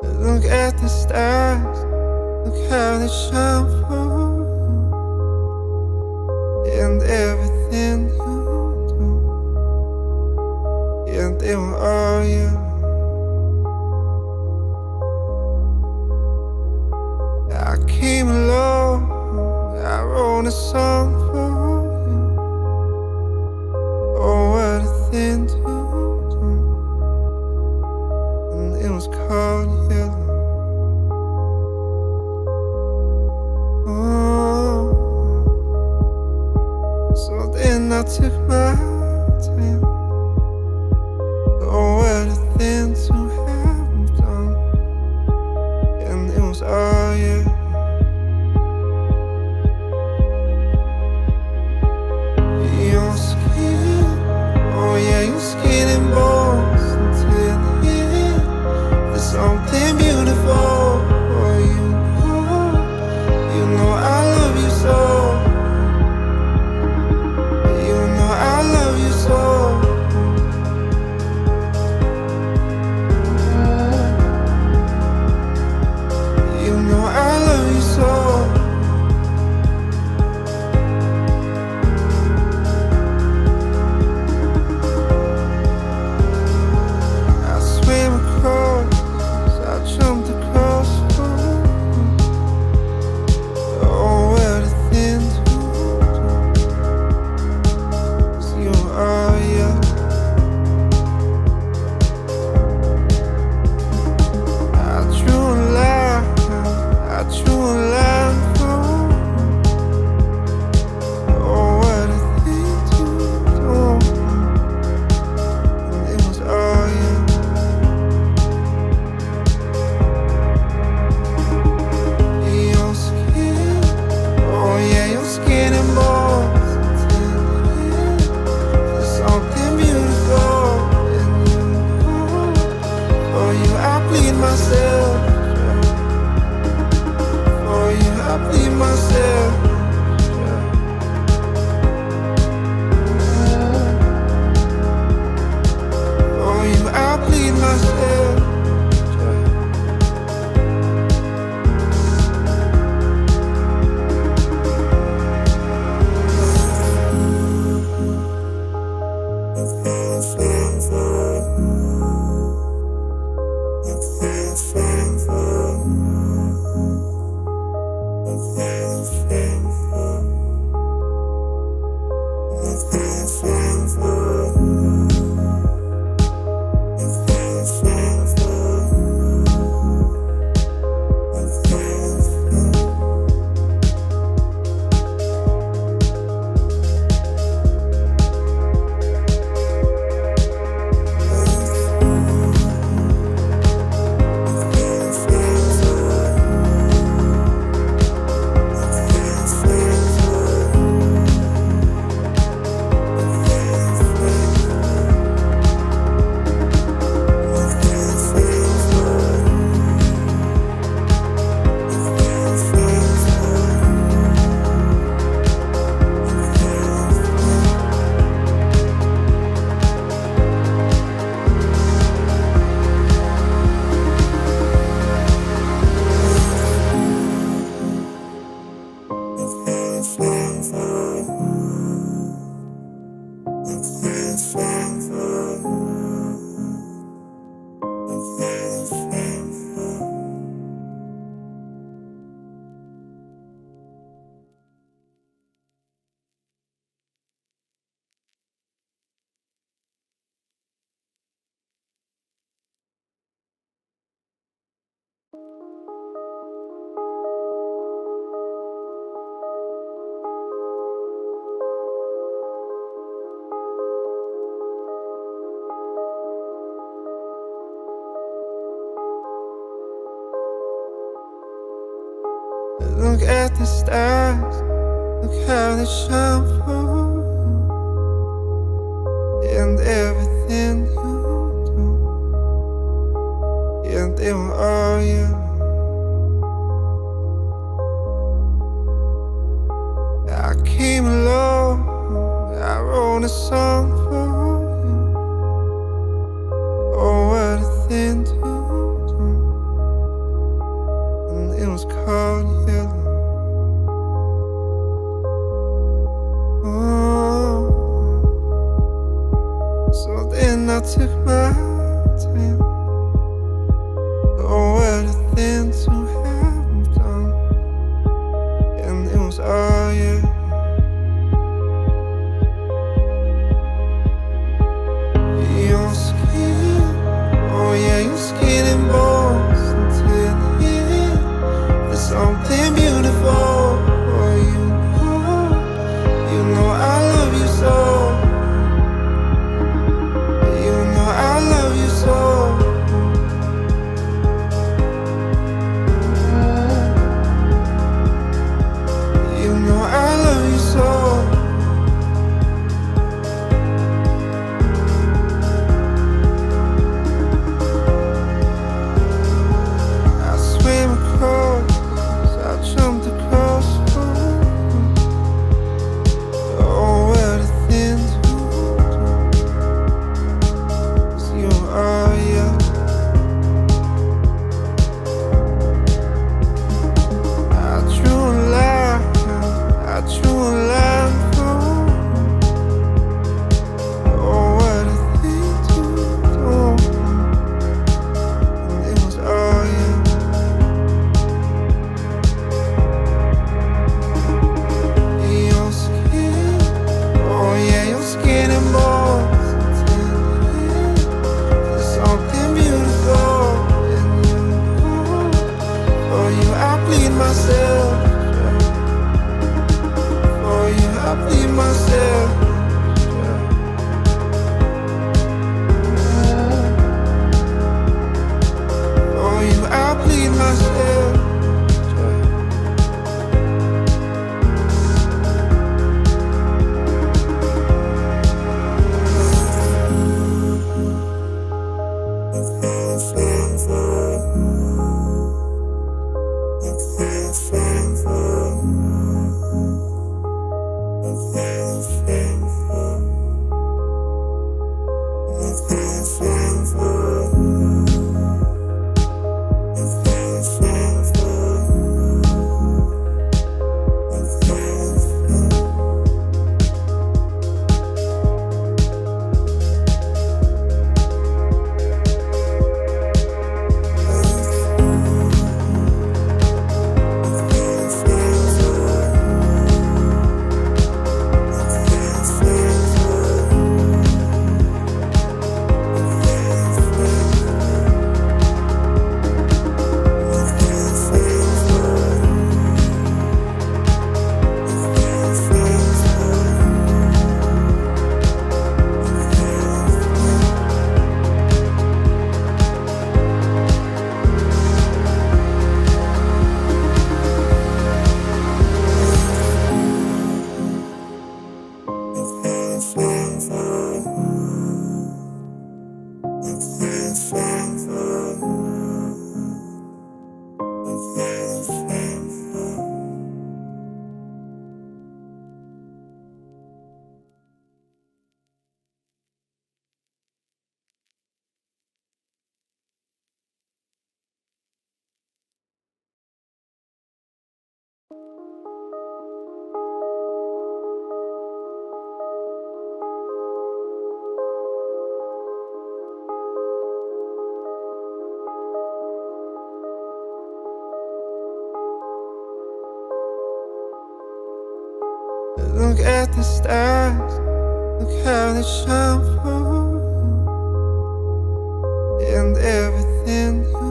Look at the stars, look how they shine for you, and everything you do, yeah, they were all you. I came along, I wrote a song for you. Oh, what a thing to do. And it was called yellow. Oh. So then I took my time. Oh, what a thing to have done. And it was all you. Your skin, oh yeah, your skin and bones until the end. There's something beautiful. Oh, you know I love you so. You know I love you so. You know I love you so. I swam across, I jumped across for you. Oh, what a thing to do. 'Cause you are, yeah. I drew a line for you. Oh, what a thing to do. And it was all you. Your skin, oh yeah, your skin and bones until the end. There's something beautiful in you. For you I bleed myself. For you I bleed myself. For you I bleed myself. Look at the stars, look how they shine for you, and everything you do, yeah, they were all you. I came along, I wrote a song for you. Oh, what a thing to do. Look at the stars, look how they shine for you, and everything